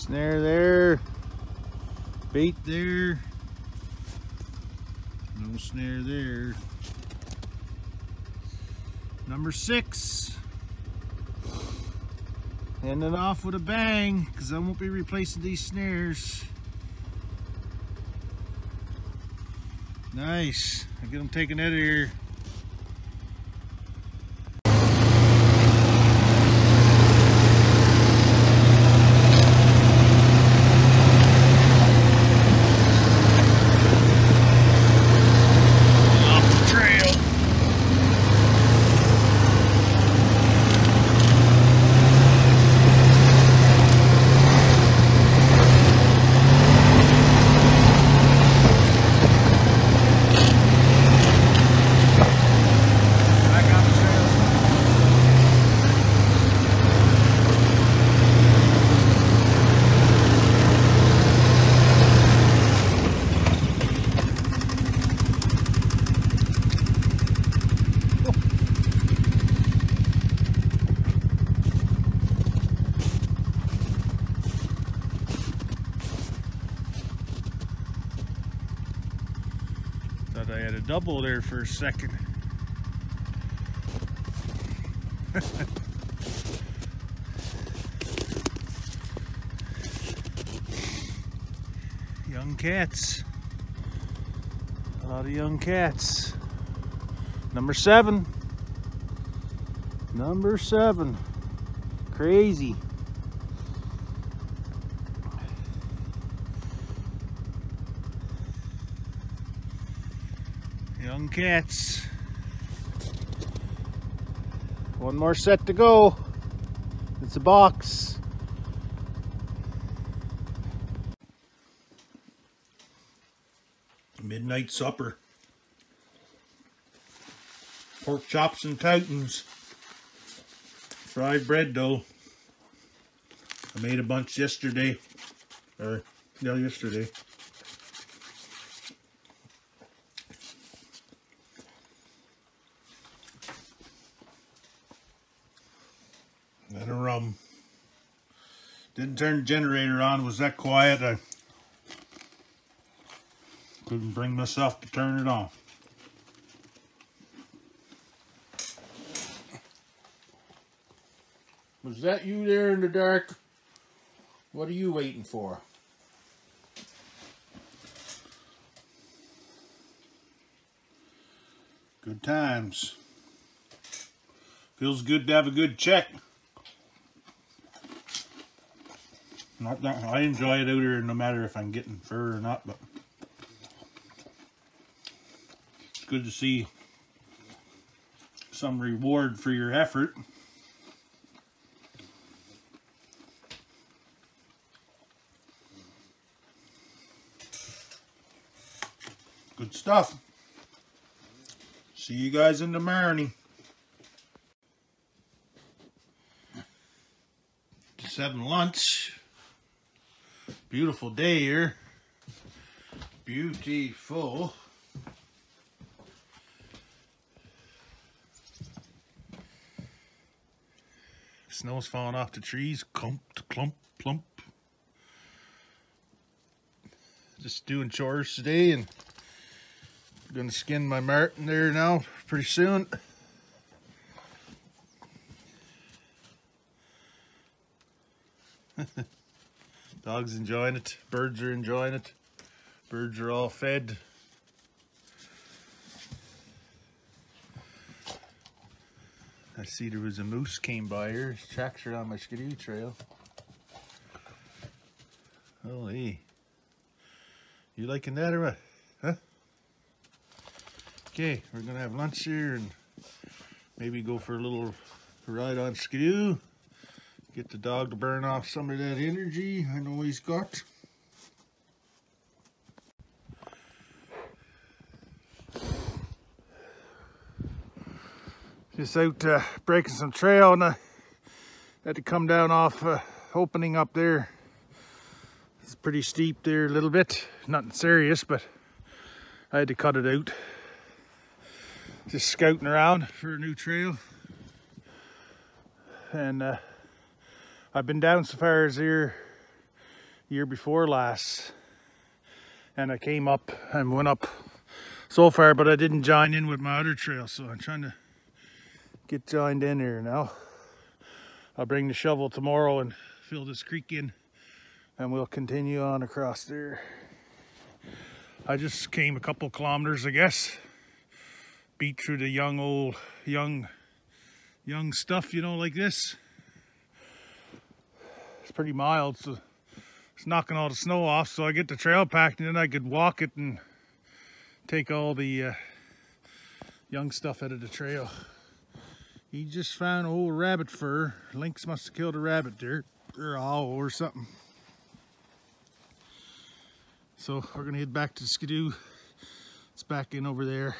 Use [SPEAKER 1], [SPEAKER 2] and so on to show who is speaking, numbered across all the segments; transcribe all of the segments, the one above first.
[SPEAKER 1] Snare there, bait there, no snare there. Number 6. Ending off with a bang, because I won't be replacing these snares. Nice. I get them taken out of here. Thought I had a double there for a second. Young cats. A lot of young cats. Number 7. Number 7. Crazy. Young cats. One more set to go. It's a box. Midnight supper. Pork chops and toutons. Fried bread dough. I made a bunch yesterday. Yesterday. And a rum. Didn't turn the generator on. It was that quiet. I couldn't bring myself to turn it on. Was that you there in the dark? What are you waiting for? Good times. Feels good to have a good check. Not that I enjoy it out here no matter if I'm getting fur or not, but it's good to see some reward for your effort. Good stuff. See you guys in the morning. 7 lunch. Beautiful day here. Beautiful. Snow's falling off the trees. Clump, clump, plump. Just doing chores today and I'm gonna skin my marten there now pretty soon. Dog's enjoying it. Birds are enjoying it. Birds are all fed. I see there was a moose came by here. His tracks are on my skidoo trail. Holy. You liking that or what? Huh? Okay, we're gonna have lunch here and maybe go for a little ride on skidoo. Get the dog to burn off some of that energy I know he's got. Just out breaking some trail and I had to come down off opening up there. It's pretty steep there a little bit. Nothing serious, but I had to cut it out. Just scouting around for a new trail. And I've been down so far as here year before last, and I came up and went up so far, but I didn't join in with my other trail, so I'm trying to get joined in here now. I'll bring the shovel tomorrow and fill this creek in, and we'll continue on across there. I just came a couple kilometers, I guess. Beat through the young stuff, you know, like this. It's pretty mild, so it's knocking all the snow off, so I get the trail packed, and then I could walk it and take all the young stuff out of the trail. He just found an old rabbit fur. Lynx must have killed a rabbit there, or a owl or something. So we're gonna head back to the skidoo. It's back in over there.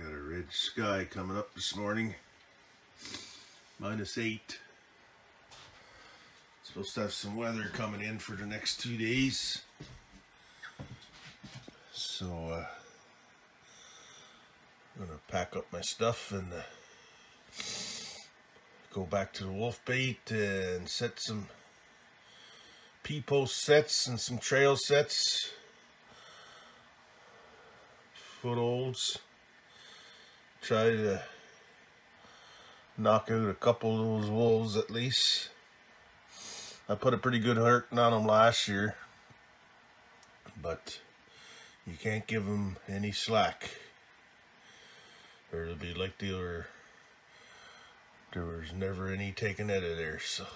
[SPEAKER 1] Got a red sky coming up this morning. -8. Supposed to have some weather coming in for the next 2 days. So I'm gonna pack up my stuff and go back to the wolf bait and set some P-post sets and some trail sets, footholds. Try to knock out a couple of those wolves at least. I put a pretty good hurting on them last year, but you can't give them any slack, or it'll be like there was never any taken out of there. So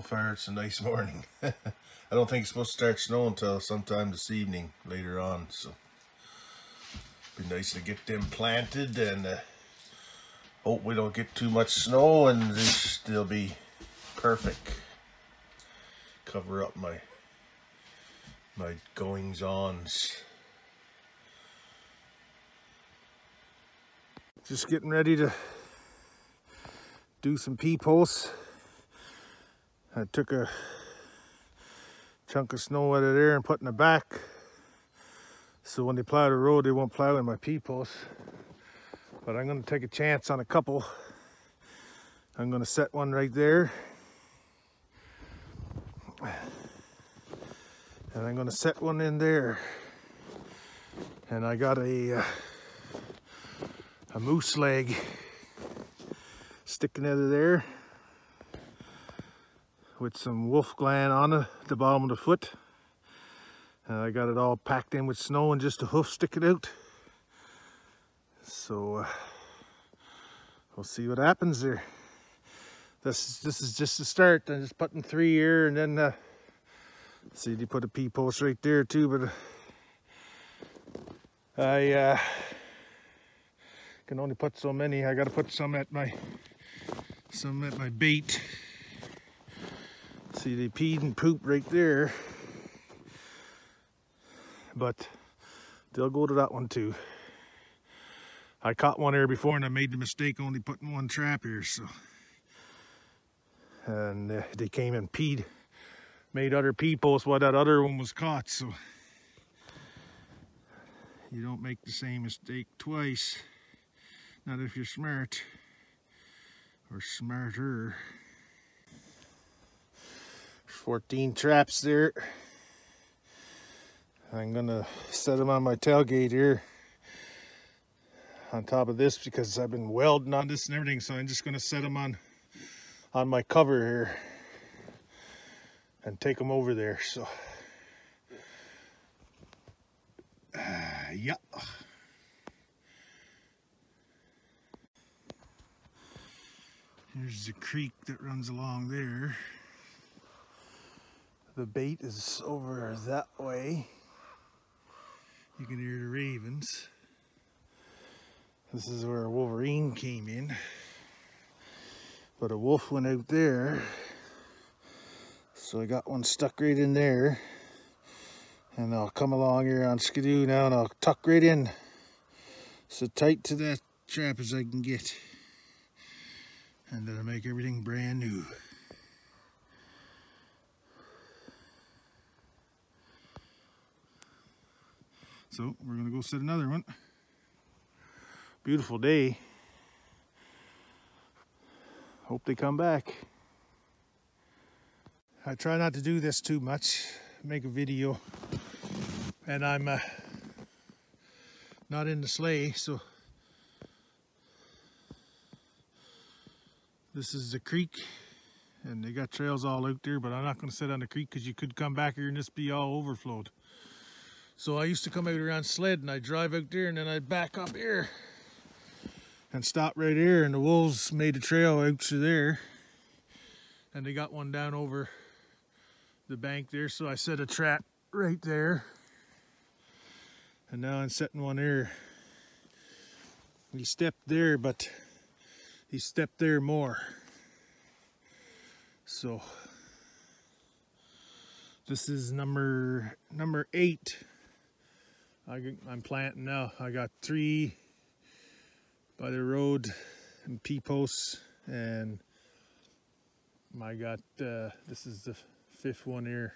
[SPEAKER 1] far it's a nice morning. I don't think it's supposed to start snowing until sometime this evening later on, so be nice to get them planted, and hope we don't get too much snow, and they'll be perfect. Cover up my goings-ons. Just getting ready to do some P-posts. I took a chunk of snow out of there and put in the back, so when they plow the road, they won't plow in my P-posts. But I'm going to take a chance on a couple. I'm going to set one right there, and I'm going to set one in there. And I got a moose leg sticking out of there with some wolf gland on the bottom of the foot. And I got it all packed in with snow and just a hoof sticking out. So we'll see what happens there. This is just the start. I'm just putting 3 here, and then see, they put a P-post right there too, but I can only put so many. I got to put some at my bait. See, they peed and pooped right there, but they'll go to that one too. I caught one here before, and I made the mistake only putting one trap here, so. And they came and peed, made other P-posts while that other one was caught, so you don't make the same mistake twice. Not if you're smart, or smarter. 14 traps there. I'm gonna set them on my tailgate here on top of this, because I've been welding on this and everything, so I'm just gonna set them on my cover here and take them over there. So yeah. Here's the creek that runs along there. The bait is over that way. You can hear the ravens. This is where a wolverine came in, but a wolf went out there So I got one stuck right in there, and I'll come along here on skidoo now and I'll tuck right in so tight to that trap as I can get, and that'll make everything brand new. So we're gonna go set another one. Beautiful day. Hope they come back. I try not to do this too much, make a video, and I'm not in the sleigh, so this is the creek, and they got trails all out there, but I'm not going to sit on the creek because you could come back here and this be all overflowed. So I used to come out around sled and I'd drive out there and then I'd back up here and stop right here, and the wolves made a trail out to there, and they got one down over the bank there, so I set a trap right there, and now I'm setting one there. He stepped there, but he stepped there more. So this is number 8 I'm planting now. I got 3 by the road and P-posts, and I got this is the 5th one here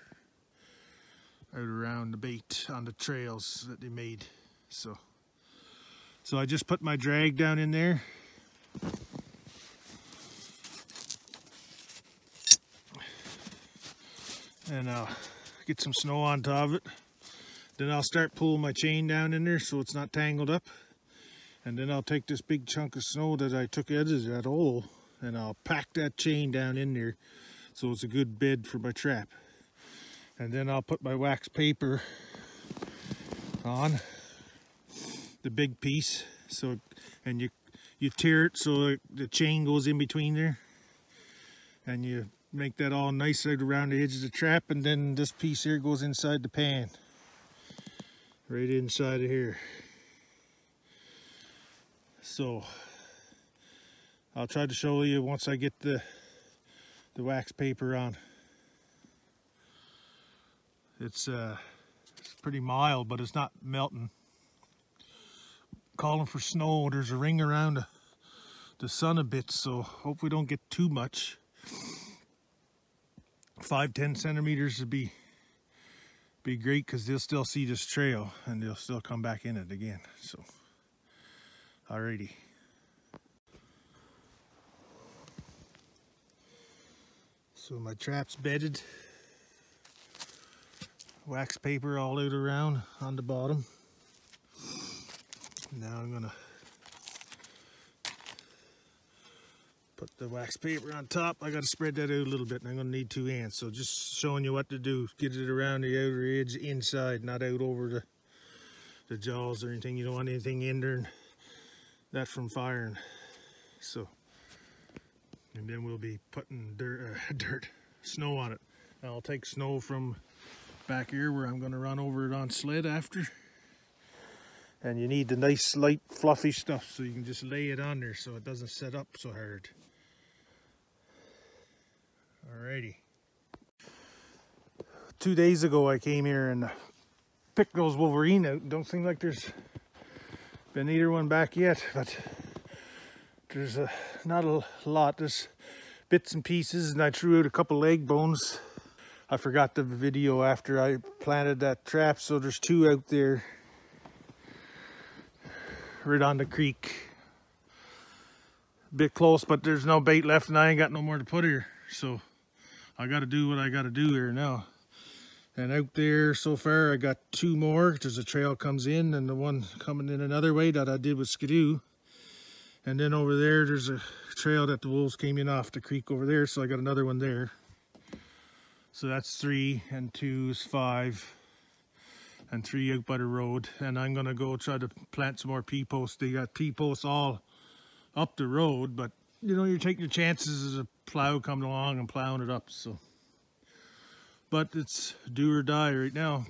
[SPEAKER 1] out around the bait on the trails that they made. So I just put my drag down in there, and I'll get some snow on top of it. Then I'll start pulling my chain down in there so it's not tangled up, and then I'll take this big chunk of snow that I took out of that hole and I'll pack that chain down in there so it's a good bed for my trap. And then I'll put my wax paper on the big piece, so, and you tear it so the chain goes in between there, and you make that all nice out around the edge of the trap, and then this piece here goes inside the pan, right inside of here. So I'll try to show you once I get the wax paper on. It's pretty mild, but it's not melting. Calling for snow. There's a ring around the sun a bit, so hope we don't get too much. 5-10 centimeters would be great, because they'll still see this trail and they'll still come back in it again. So alrighty. So my trap's bedded. Wax paper all out around on the bottom. Now I'm gonna put the wax paper on top. I gotta spread that out a little bit, and I'm gonna need 2 hands. So just showing you what to do. Get it around the outer edge inside, not out over the jaws or anything. You don't want anything hindering that from firing. So, and then we'll be putting snow on it. I'll take snow from back here where I'm going to run over it on sled after, and you need the nice light fluffy stuff so you can just lay it on there so it doesn't set up so hard. Alrighty. 2 days ago I came here and picked those wolverine out. Don't seem like there's been either one back yet, but there's not a lot. There's bits and pieces, and I threw out a couple leg bones. I forgot the video after I planted that trap, so there's 2 out there right on the creek. A bit close, but there's no bait left and I ain't got no more to put here, so I gotta do what I gotta do here now. And out there so far I got 2 more. There's a trail comes in, and the one coming in another way that I did with skidoo. And then over there there's a trail that the wolves came in off the creek over there, so I got another one there. So that's 3, and 2 is 5, and 3 out by the road. And I'm gonna go try to plant some more P-posts. They got P-posts all up the road, but you know, you're taking your chances as a plow coming along and plowing it up. So, but it's do or die right now.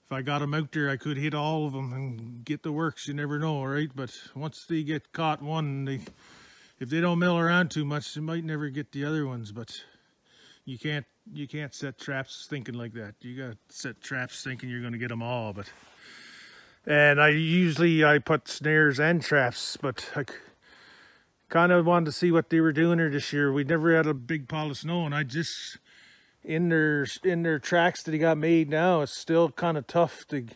[SPEAKER 1] If I got them out there, I could hit all of them and get the works. You never know, right? But once they get caught one, if they don't mill around too much, they might never get the other ones. But You can't set traps thinking like that. You gotta set traps thinking you're gonna get them all. But and I put snares and traps, but I kind of wanted to see what they were doing here this year. We never had a big pile of snow, and I just in their tracks that he got made now, it's still kind of tough to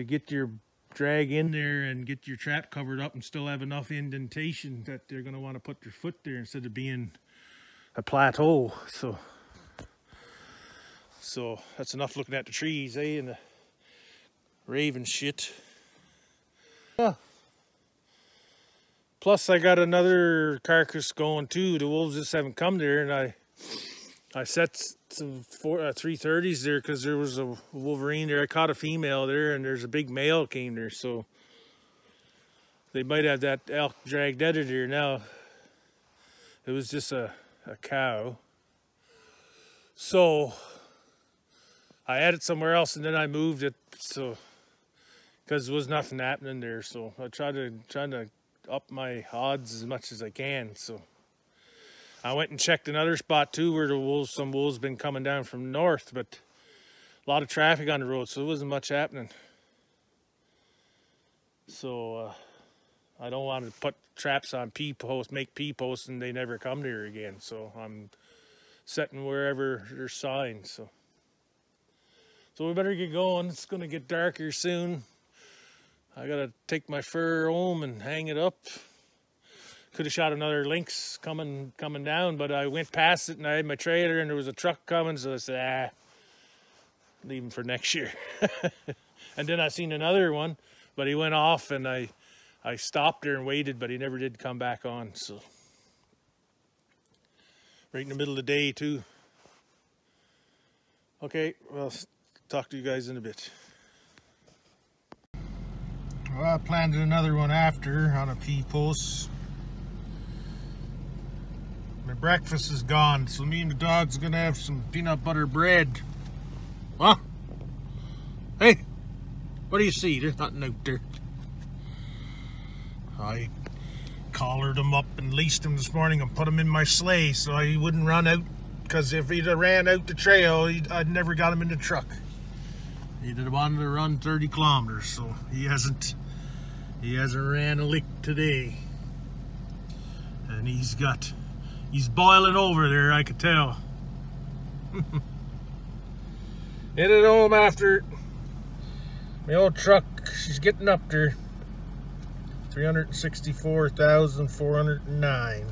[SPEAKER 1] get your drag in there and get your trap covered up and still have enough indentation that they're going to want to put their foot there instead of being a plateau. So that's enough looking at the trees, eh, and the raven shit. Yeah. Plus I got another carcass going too. The wolves just haven't come there, and I set some 330s there because there was a wolverine there. I caught a female there, and there's a big male came there, so they might have that elk dragged out of there now. It was just a cow. So I had it somewhere else, and then I moved it, so because there was nothing happening there. So I tried to up my odds as much as I can. So I went and checked another spot too where some wolves been coming down from north, but a lot of traffic on the road, so there wasn't much happening. So I don't want to put traps on P-posts, make P-posts, and they never come there again. So I'm setting wherever there's signs. So we better get going. It's gonna get darker soon. I gotta take my fur home and hang it up. Could have shot another lynx coming down, but I went past it and I had my trailer and there was a truck coming, so I said, leave him for next year. And then I seen another one, but he went off, and I stopped there and waited, but he never did come back on. So right in the middle of the day too. Okay, well, talk to you guys in a bit. Well, I planted another one after on a P-post. My breakfast is gone, so me and the dog's gonna have some peanut butter bread. Huh? Hey, what do you see? There's nothing out there. I collared him up and leashed him this morning and put him in my sleigh so he wouldn't run out, because if he'd have ran out the trail, I'd never got him in the truck. He'd have wanted to run 30 kilometers, so he hasn't ran a lick today. And he's boiling over there, I could tell. Headed home after my old truck. She's getting up there. 364,409.